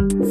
Telugu Desam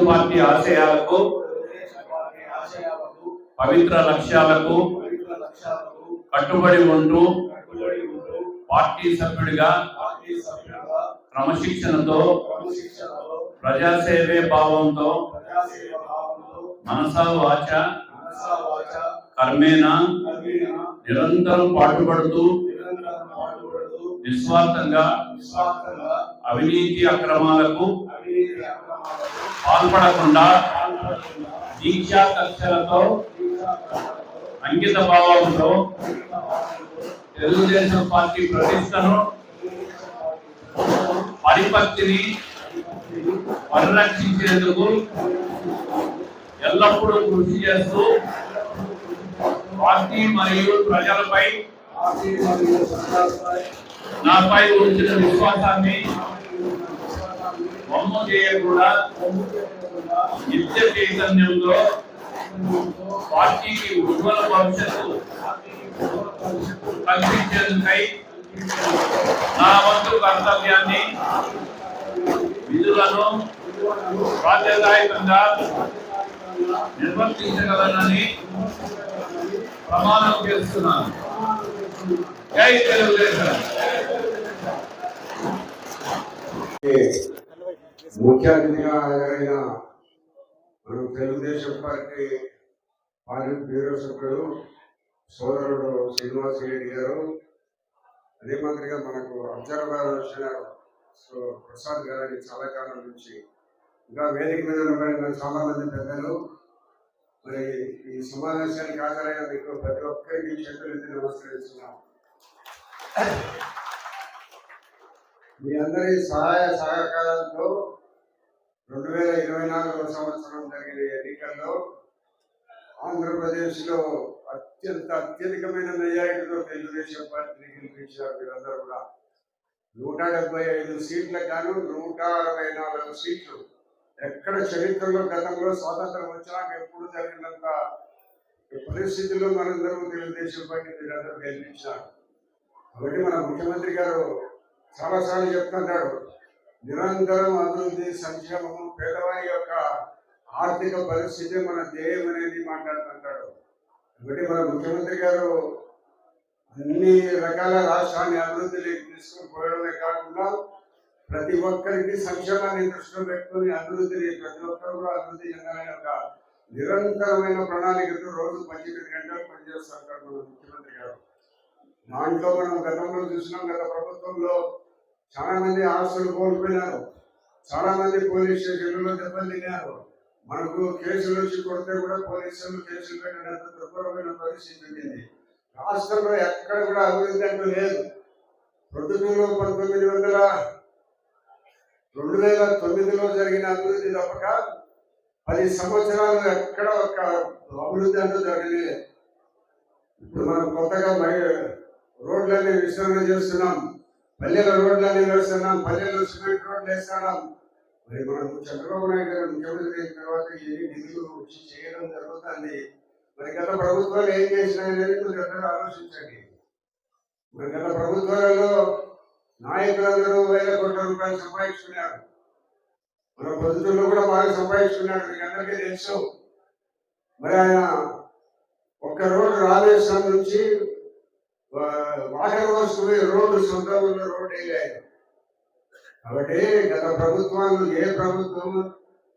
party ఆశయాలకు పవిత్ర లక్ష్యాలకు కట్టుబడి ఉంటూ పార్టీ సభ్యుడిగా క్రమశిక్షణతో ప్రజాసేవే భావంతో మనసా వాచ కర్మేణ నిరంతరం పాటుపడుతూ నిస్వార్థంగా అవినీతి అక్రమాలకు పాల్పడకుండా దీక్షా కక్షలతో అంకిత భావంతో తెలుగుదేశం పార్టీ ప్రతిష్టను పరిపత్తిని పరిరక్షించేందుకు ఎల్లప్పుడూ కృషి చేస్తూ పార్టీ మరియు ప్రజలపై నాపై ఉంచిన విశ్వాసాన్ని వమ్ము చేయకుండా నిత్య చైతన్యంలో పార్టీకి ఉజ్వల భవిష్యత్తు కల్పించేందుకై నా వంతు కర్తవ్యాన్ని విధులను బాధ్యతాయుతంగా నిర్వర్తించగలనని ప్రమాణం చేస్తున్నాను. జై తెలుగుదేశం. ముఖ్య అతిథిగా హాజరైన మనం తెలుగుదేశం పార్టీ పాలిట్ బ్యూరో సభ్యుడు సోదరుడు శ్రీనివాస్ రెడ్డి గారు, అదే మాదిరిగా మనకు అబ్జర్వర్ వచ్చిన ప్రసాద్ గారు చాలా కాలం నుంచి, ఇంకా వేదిక మీద నిలబడిన చాలా మంది పెద్దలు, మరి ఈ సమావేశానికి హాజరైన మీకు ప్రతి ఒక్కరికి చేతులెత్తి నమస్కరిస్తున్నాం. మీ అందరి సహాయ సహకారాలతో 2024 సంవత్సరం జరిగిన ఎన్నికల్లో ఆంధ్రప్రదేశ్లో అత్యధికమైన మెజారిటీతో తెలుగుదేశం పార్టీని గెలిపించారు. మీరందరూ కూడా 175 సీట్లకు గాను 164 సీట్లు. ఎక్కడ చరిత్రలో గతంలో స్వాతంత్రం వచ్చినాక ఎప్పుడు జరిగినంత పరిస్థితుల్లో మనందరూ తెలుగుదేశం పార్టీ మీరందరూ గెలిపించారు. కాబట్టి మన ముఖ్యమంత్రి గారు చాలాసార్లు చెప్తుంటాడు, నిరంతరం అభివృద్ధి సంక్షేమము, పేదవారి యొక్క ఆర్థిక పరిస్థితి మన ధ్యేయం అనేది మాట్లాడుతుంటాడు. కాబట్టి మన ముఖ్యమంత్రి గారు అన్ని రకాల రాష్ట్రాన్ని అభివృద్ధిలోకి తీసుకుని పోవడమే కాకుండా ప్రతి ఒక్కరికి సంక్షేమాన్ని దృష్టిలో పెట్టుకుని అభివృద్ధిని ప్రతి ఒక్కరు కూడా అభివృద్ధి చెందాలని ఒక నిరంతరమైన ప్రణాళికతో రోజు 18 గంటలు పనిచేస్తుంటారు మన ముఖ్యమంత్రి గారు. దాంట్లో మనం గతంలో చూసినాం, గత ప్రభుత్వంలో చాలా మంది ఆస్తులు కోల్పోయినారు, చాలా మంది పోలీస్ స్టేషన్లలో దెబ్బలు తిన్నారు. మనకు కేసులు వచ్చి కొడితే కూడా పోలీసులు కేసులు పెట్టినంత దుర్భరమైన పరిస్థితి ఉంది. రాష్ట్రంలో ఎక్కడ కూడా అభివృద్ధి అంటూ లేదు. ప్రొద్దుటూరులో 2009లో జరిగిన అభివృద్ధి తప్పక 10 సంవత్సరాలు ఎక్కడ ఒక అభివృద్ధి అంటూ జరగలేదు. ఇప్పుడు మనం కొత్తగా రోడ్లన్నీ విస్తరణ చేస్తున్నాం, పల్లెల రోడ్లన్నీ వేస్తున్నాం, పల్లెల్లో సిమెంట్ రోడ్లు వేస్తున్నాం. మరి మనం చంద్రబాబు నాయుడు గారు ముఖ్యమంత్రి అయిన తర్వాత ఈ నిధులు వచ్చి చేయడం జరుగుతుంది. మరి గత ప్రభుత్వాలు ఏం చేసినాయనేది మీరు అందరూ ఆలోచించండి. మరి గత ప్రభుత్వాలలో నాయకులందరూ వేల కోట్ల రూపాయలు సంపాదించుకున్నారు. మన పొద్దుటూరులో కూడా బాగా సంపాదించుకున్నాడు, మీకు అందరికీ తెలుసు. మరి ఆయన ఒక్క రోడ్డు రామేశ్వరం నుంచి వాటర్ వర్క్స్ రోడ్డు సొంత ఊళ్ళో రోడ్డు వేయాలి. కాబట్టి గత ప్రభుత్వాలు ఏ ప్రభుత్వం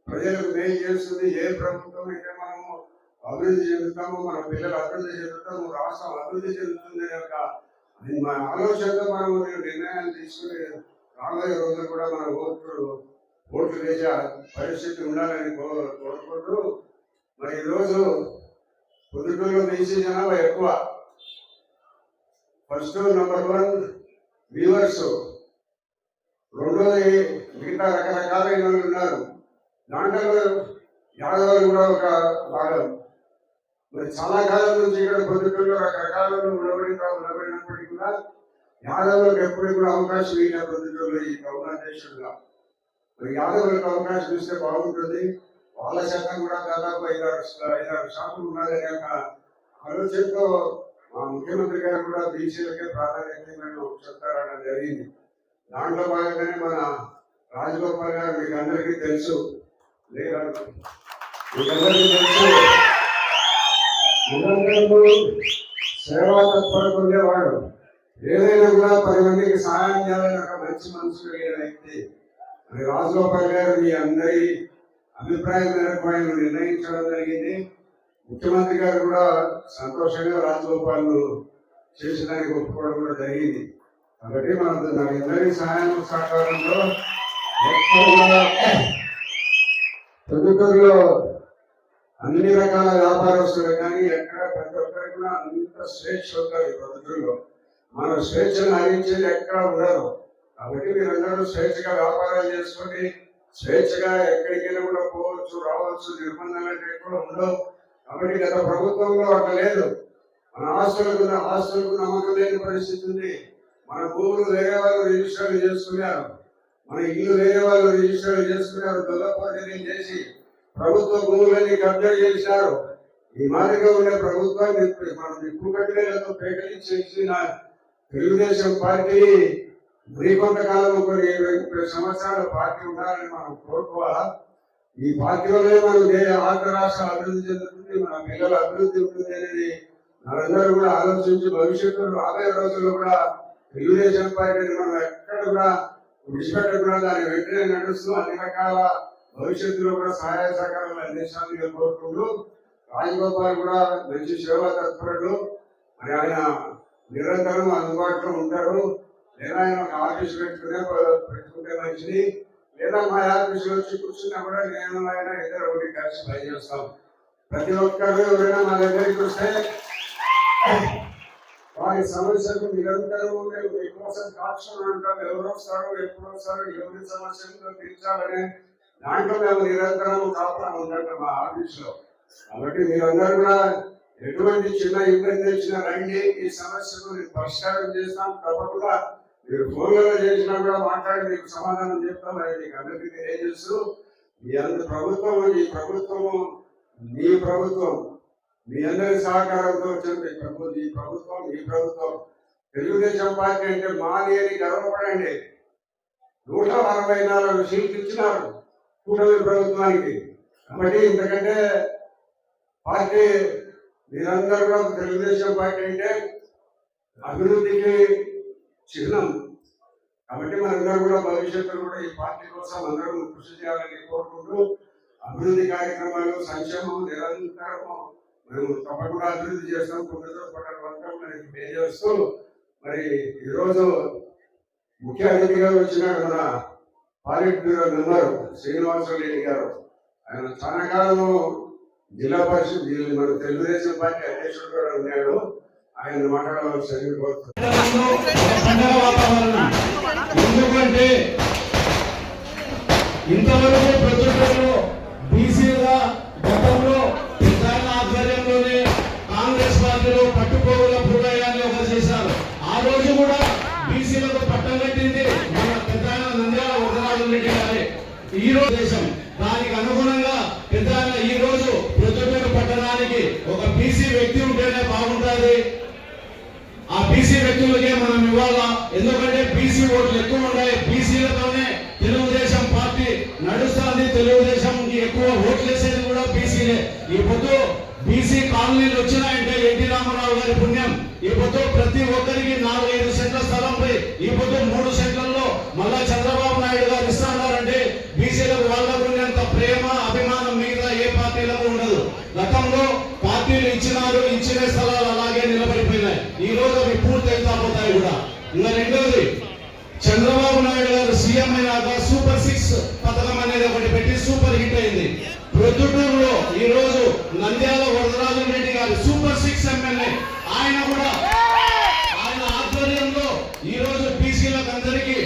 ప్రజలకు మేలు చేస్తుంది, ఏ ప్రభుత్వం అయితే మనము అభివృద్ధి చెందుతాము, మన పిల్లలు అభివృద్ధి చెందుతాము, రాష్ట్రం అభివృద్ధి చెందుతుంది అనే ఒక మన ఆలోచనతో మనం నిర్ణయాలు తీసుకుని రాబోయే రోజులు కూడా మన ఓట్లు వేసే పరిస్థితి ఉండాలని కోరుకుంటూ, మరి ఈరోజు పొద్దుటూరులో బీసీ జనాభా ఎక్కువ. ఫస్ట్ నెంబర్ 1 వీవర్స్, రెండోది మిగతా రకరకాలైన వాళ్ళు ఉన్నారు. దాంట్లో యాదవులు కూడా ఒక భాగం. మరి చాలా కాలం నుంచి ఇక్కడ పొద్దుటూరులో రకరకాల ఉండబడినప్పటికీ కూడా యాదవులకు ఎప్పుడు కూడా అవకాశం ఇవ్వలేదు పొద్దుటూరులో ఈ గవర్నర్ దేశంగా. మరి యాదవులకు అవకాశం ఇస్తే బాగుంటుంది. వాళ్ళ శాతం కూడా దాదాపు 5-6 శాతం ఉండాలనే ఒక ఆలోచనతో మా ముఖ్యమంత్రి గారు కూడా బీసీలకే ప్రాధాన్యత మేము చెప్తారనడం జరిగింది. దాంట్లో భాగంగానే మన రాజగోపాల్ గారు మీకు అందరికీ తెలుసు, నిరంతరము సేవా తత్పరత ఉండేవాడు. ఏదైనా కూడా 10 మందికి సహాయం చేయాలని ఒక మంచి మనసు కలిగిన వ్యక్తి. మరి రాజగోపాల్ గారు మీ అందరి అభిప్రాయం మేరకు ఆయన నిర్ణయించడం జరిగింది. ముఖ్యమంత్రి గారు కూడా సంతోషంగా రాజగోపాల్ చేసడానికి ఒప్పుకోవడం కూడా జరిగింది. కాబట్టి మన అందరి సహాయం సహకారంలో ప్రభుత్వంలో అన్ని రకాల వ్యాపారస్తులు కానీ ఎక్కడ ప్రతి ఒక్కరికి కూడా అంత స్వేచ్ఛ ఉంటుంది. ప్రభుత్వంలో మన స్వేచ్ఛను హరించేది ఎక్కడ ఉండదు. కాబట్టి మీరందరూ స్వేచ్ఛగా వ్యాపారాలు చేసుకొని స్వేచ్ఛగా ఎక్కడికైనా కూడా పోవచ్చు, రావచ్చు, నిర్బంధాలు అంటే ఎక్కడ ఉండవు. కాబట్టి గత ప్రభుత్వంలో అట్లా లేదు. మన ఆస్తులకు నమ్మకం లేని పరిస్థితి ఉంది. మన భూములు వేరే వాళ్ళు రిజిస్టర్లు చేసుకున్నారు, మన ఇల్లు వేరే వాళ్ళు రిజిస్టర్లు చేసుకున్నారు, దొంగపోతేనే చేసి ప్రభుత్వ భూములన్నీ కబ్జా చేశారు. ఈ మాదిరిగా ఉండే ప్రభుత్వాన్ని మనం నిప్పు కట్టలేదో పేకలించేసిన తెలుగుదేశం పార్టీ మరికొంతకాలం కొన్ని 20-30 సంవత్సరాల పార్టీ ఉండాలని మనం కోరుకోవాలా. ఈ పార్టీలోనే మనం ఆంధ్ర రాష్ట్ర అభివృద్ధి చెందుతుంది, మన పిల్లల అభివృద్ధి ఉంటుంది అనేది మనందరూ కూడా ఆలోచించి భవిష్యత్తులో రాబోయే రోజుల్లో కూడా తెలుగుదేశం పార్టీని మనం ఎక్కడ కూడా విడిచిపెట్టకుండా దాని వెంటనే నడుస్తూ అన్ని రకాల భవిష్యత్తులో కూడా సహాయ సహకారాలు అందించాలని కోరుకుంటూ, రాజగోపాల్ కూడా మంచి సేవా తత్పరుడు. మరి ఆయన నిరంతరం అందుబాటులో ఉంటారు. లేదా ఆయన ఒక ఆఫీస్ పెట్టుకుంటే మంచిది, లేదా మా ఆఫీసులో వచ్చి కూర్చున్నా కూడా నేను ఆయన ఇద్దరు కలిసి పనిచేస్తాం. ప్రతి ఒక్కరు ఎవరైనా మా దగ్గరికి వస్తే వారి సమస్యకు నిరంతరం మీకోసం కాక్షణ ఉంటాం. ఎవరు వస్తారు, ఎప్పుడు వస్తారు, ఎవరి సమస్యలు తీర్చాలనే దాంట్లో మేము నిరంతరం కాపులా ఉంటాం మా ఆఫీసులో. కాబట్టి మీరందరూ కూడా ఎటువంటి చిన్న ఇబ్బంది వచ్చినా రండి, ఈ సమస్యను పరిష్కారం చేస్తాం. తప్పకుండా మీరు ఫోన్లలో చేసినా కూడా మాట్లాడి మీకు సమాధానం చెప్తాం. అది మీకు అందరికీ తెలియజేస్తూ మీ అందరి ప్రభుత్వం ఈ ప్రభుత్వము మీ ప్రభుత్వం, మీ అందరి సహకారంతో వచ్చింది ఈ ప్రభుత్వం తెలుగుదేశం పార్టీ అంటే మాది అని గర్వపడండి. 164 సీట్లు ఇచ్చినారు కూటమి ప్రభుత్వానికి. కాబట్టి ఇంతకంటే పార్టీ మీరందరూ కూడా తెలుగుదేశం పార్టీ అంటే అభివృద్ధికి చిహ్నం. కాబట్టి మనందరూ కూడా భవిష్యత్తులో కూడా ఈ పార్టీ కోసం అందరూ కృషి చేయాలని కోరుకుంటూ, అభివృద్ధి కార్యక్రమాలు సంక్షేమం నిరంతరము మేము తప్పకుండా అభివృద్ధి చేస్తాం. కొందరితో పట్టడం మనకి తెలియజేస్తూ, మరి ఈరోజు ముఖ్య అతిథిగా వచ్చిన మన పాలిట్ బ్యూరో మెంబర్ శ్రీనివాసరెడ్డి గారు, ఆయన చాలా కాలం జిల్లా పరిషత్ మన తెలుగుదేశం పార్టీ అధ్యక్షుడు కూడా ఉన్నాడు. ఆయన మాట్లాడవలసింది కోరుతున్నాను. ఎందుకంటే ఇంతవరకు ప్రజల్లో బీసీగా గతంలో ప్రధాన ఆధ్వర్యంలోనే కాంగ్రెస్ పార్టీలో పట్టుకోవుల పురయాన్ని ఒకరు చేశారు. ఆ రోజు కూడా బీసీలకు పట్టం కట్టింది మన ప్రధాన నంద్యాల వరదరాజు రెడ్డి గారే. ఈ రోజు దేశం దానికి అనుగుణంగా ప్రధాన ఈ రోజు ప్రొద్దుటూరు పట్టణానికి ఒక బీసీ వ్యక్తి ఉంటేనే బాగుంటుంది. ఆ బీసీ వ్యక్తులకే మనం ఇవ్వాలా. ఎందుకంటే బీసీ ఓట్లు ఎక్కువ ఉన్నాయి. బీసీలతోనే తెలుగుదేశం పార్టీ నడుస్తుంది. తెలుగుదేశంకి ఎక్కువ ఓట్లు వేసేది కూడా బీసీలే. ఈ పొద్దు బీసీ కాలనీలు వచ్చినాయంటే ఎన్టీ రామారావు గారి పుణ్యం. ఈ పొద్దు ప్రతి ఒక్కరికి 4-5 సెంట్ల స్థలంపై ఈ పొద్దు 3 సెంట్లలో మళ్ళా చంద్రబాబు నాయుడు గారు ఇస్తున్నారంటే బీసీలకు వాళ్ళకు ఉన్నంత ప్రేమ అభిమానం మిగతా ఏ పార్టీలకు ఉండదు. గతంలో పార్టీలు ఇచ్చిన స్థలాలు అలాగే నిలబడిపోయినాయి. ఈ రోజు అవి పూర్తయితా పోతాయి కూడా. ఇంకా రెండోది, చంద్రబాబు నాయుడు గారు సీఎం అయినాక సూపర్ 6 పథకం అనేది ఒకటి పెట్టి సూపర్ హిట్ అయింది. ప్రొద్దుటూరులో ఈ రోజు నంద్యాల వరదరాజు రెడ్డి గారు సూపర్ 6 ఎమ్మెల్యే. ఆయన ఆధ్వర్యంలో ఈ రోజు బీసీలకు అందరికీ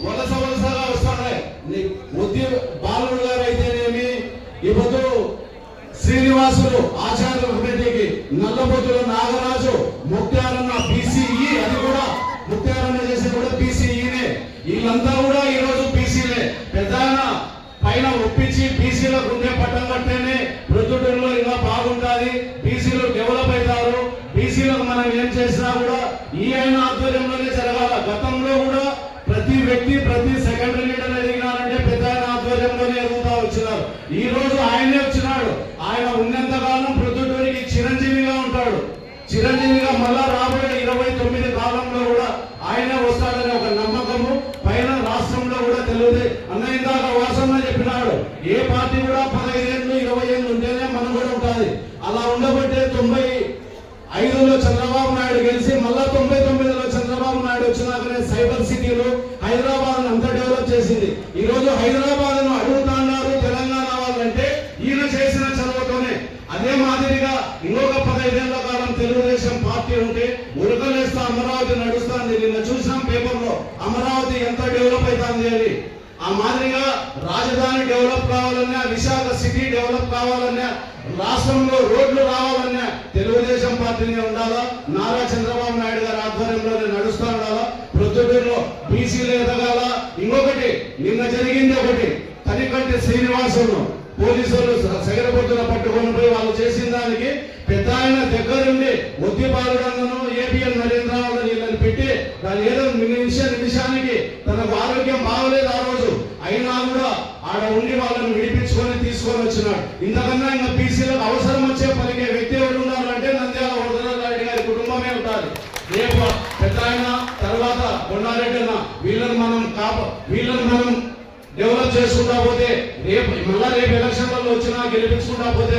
వలసగా వస్తున్నాయి. బాలుడు గారు అయితేనేమి, ఇప్పుడు శ్రీనివాసులు ఆచార్య రెడ్డికి, నల్లబొత్తుల నాగరాజు, ముక్తారన్న బీసీఈ, అది కూడా ముక్తారన్న చేసే కూడా బీసీఈనే. వీళ్ళంతా కూడా ఈ రోజు బీసీలే. పెద్ద పైన ఒప్పించి బీసీలకు ఉండే పట్టం కట్టేనే ప్రొద్దుటూరులో ఇంకా బాగుంటుంది, బీసీలు డెవలప్ అవుతారు. బీసీలకు మనం ఏం చేసినా కూడా ఈ ఆయన ఆధ్వర్యంలోనే జరగాల. గతంలో కూడా ప్రతి వ్యక్తి ప్రతి సెకండరీ లీడర్ ఎదిగినారంటే పెద్ద ఆయన ఆధ్వర్యంలోనే ఎదుగుతా వచ్చినారు. ఈ రోజు ఆయనే వచ్చినాడు. ఆయన ఉన్నంత కాలం ప్రొద్దుటూరికి చిరంజీవిగా ఉంటాడు. చిరంజీవిగా మళ్ళా రాబోయే 29 కాలంలో కూడా ఆయనే వస్తాడనే ఒక నమ్మకము పైన రాష్ట్రంలో కూడా తెలియదు. అన్న ఇందాక వాసన్న చెప్పినాడు, ఏ పార్టీ కూడా 15 ఏళ్ళు 20 ఏళ్ళు ఉంటేనే మనం కూడా ఉంటుంది. అలా ఉండబట్టే 95లో చంద్రబాబు నాయుడు గెలిచి మళ్ళా 99లో చంద్రబాబు నాయుడు వచ్చినాకనే సైబర్ సిటీలు హైదరాబాద్ అంతా డెవలప్ చేసింది. ఈ రోజు హైదరాబాద్ ను అడుగుతున్నారు తెలంగాణ వాళ్ళంటే ఈయన చేసిన చొరవతోనే. అదే మాదిరిగా ఇంకొక 15 ఏళ్ల కాలం తెలుగుదేశం పార్టీ ఉంటే ఉరకలేస్తా అమరావతి నడుస్తుంది. నిన్న చూసాం పేపర్లో అమరావతి ఎంత డెవలప్ అవుతుంది అని. ఆ మాదిరిగా రాజధాని డెవలప్ కావాలన్నా, విశాఖ సిటీ డెవలప్ కావాలన్నా, రాష్ట్రంలో రోడ్లు రావాలన్నా తెలుగుదేశం పార్టీనే ఉండాలా, నారా చంద్రబాబు నాయుడు గారి ఆధ్వర్యంలోనే నడుస్తూ ఉండాలా. ప్రొద్దుటూరులో బీసీలు ఎదగాల. ఇంకొకటి నిన్న జరిగింది ఒకటి, తనికంటి శ్రీనివాసులు పోలీసులు సెగరబొత్తున పట్టుకొని పోయి వాళ్ళు చేసిన దానికి పెద్ద ఆయన దగ్గరుండి ఒత్తిపాలుడందను ఏపీఎల్ నరేంద్రరావు వీళ్ళని పెట్టి దాని ఏదో నిమిషానికి తనకు ఆరోగ్యం బాగలేదు ఆ రోజు, అయినా కూడా ఆడ ఉండి వాళ్ళని విడిపించుకొని తీసుకొని వచ్చినాడు. ఇంతకన్నా ఇంకా బీసీలకు అవసరం వచ్చే పలికే వ్యక్తి ఎవరు ఉన్నారంటే నంద్యాల వరదరాజరెడ్డి గారి కుటుంబమే ఉంటారు. రేపు పెద్ద ఆయన తర్వాత కొండారెడ్డి అన్న వీళ్ళని మనం డెవలప్ చేసుకుంటా పోతే రేపు ఎలక్షన్లలో వచ్చినా గెలిపించుకుంటా పోతే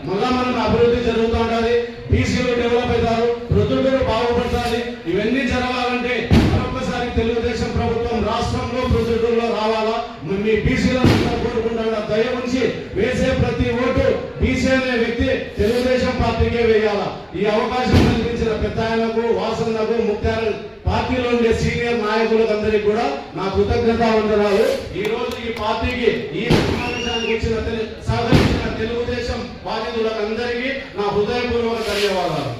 మనం అభివృద్ధి జరుగుతూ ఉంటుంది. బీసీలు డెవలప్ అవుతారు, ప్రొద్దుటూరు బాగుపడుతుంది. ఇవన్నీ జరగాలంటే మరొకసారి తెలుగుదేశం ప్రభుత్వం రాష్ట్రంలో ప్రొద్దుటూరులో రావాలా. మీ బీసీలను కోరుకుంటా దయ ఉంచి వేసే ప్రతి ఓటు బీసీ అనే వ్యక్తి తెలుగుదేశం పార్టీకే వేయాలా. ఈ అవకాశం కల్పించిన పెద్ద ఆయనకు, వాసన్నకు, ముఖ్యాల పార్టీలో ఉండే సీనియర్ నాయకులకు అందరికీ కూడా నా కృతజ్ఞత వందనాలు. ఈ రోజు ఈ పార్టీకి ఈ సమావేశానికి సహకరించిన తెలుగుదేశం బాధితులకు అందరికీ నా హృదయపూర్వక ధన్యవాదాలు.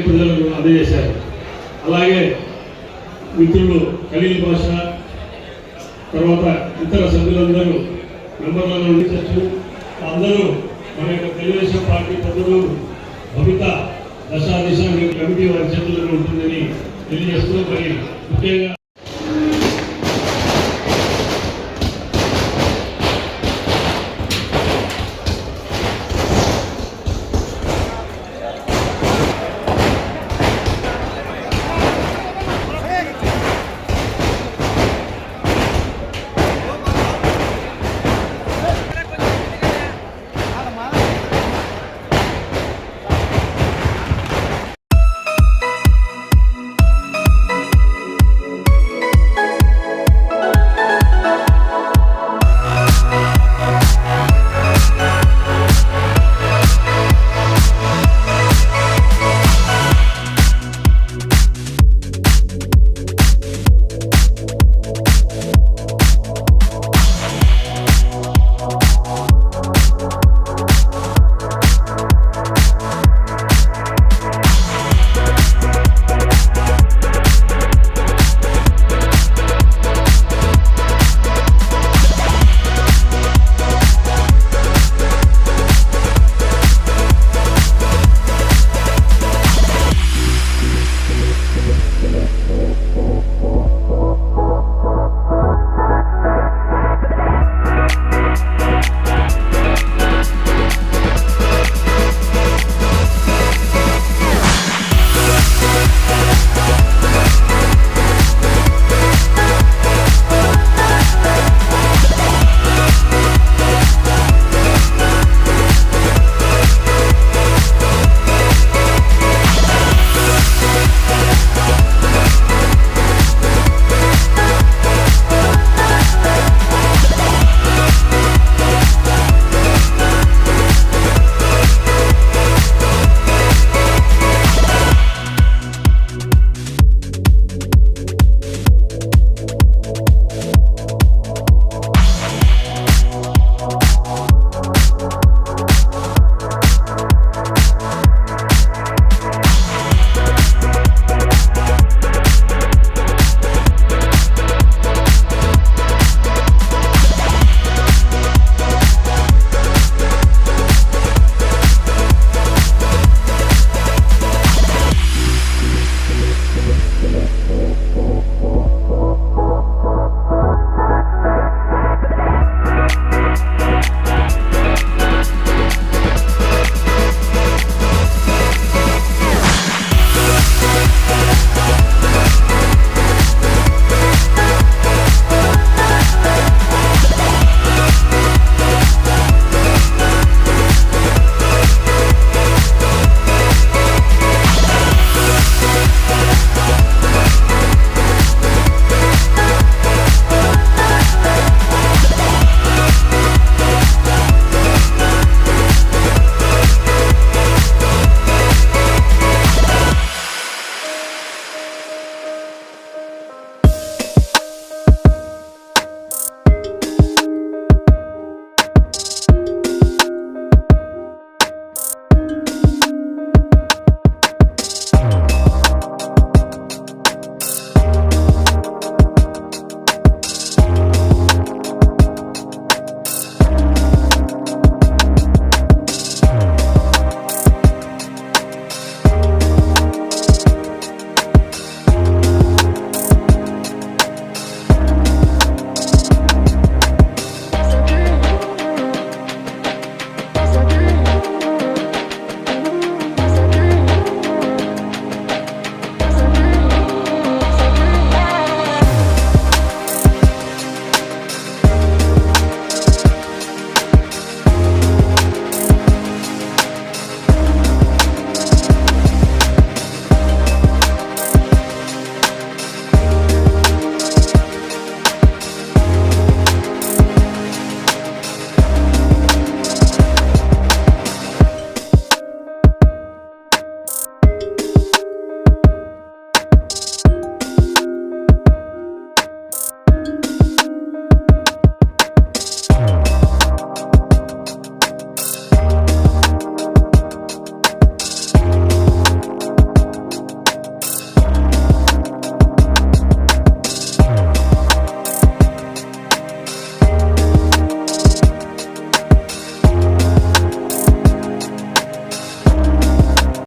ప్రజలకు అందజేశారు. అలాగే మిత్రులు ఖలీల్ బాషా తర్వాత ఇతర సభ్యులందరూ మెంబర్ల నుండి అందరూ మన యొక్క తెలుగుదేశం పార్టీ పద్ధతులు భవిత దశా దిశ కమిటీ వారి చేతుల్లో ఉంటుందని తెలియజేస్తూ, మరి ముఖ్యంగా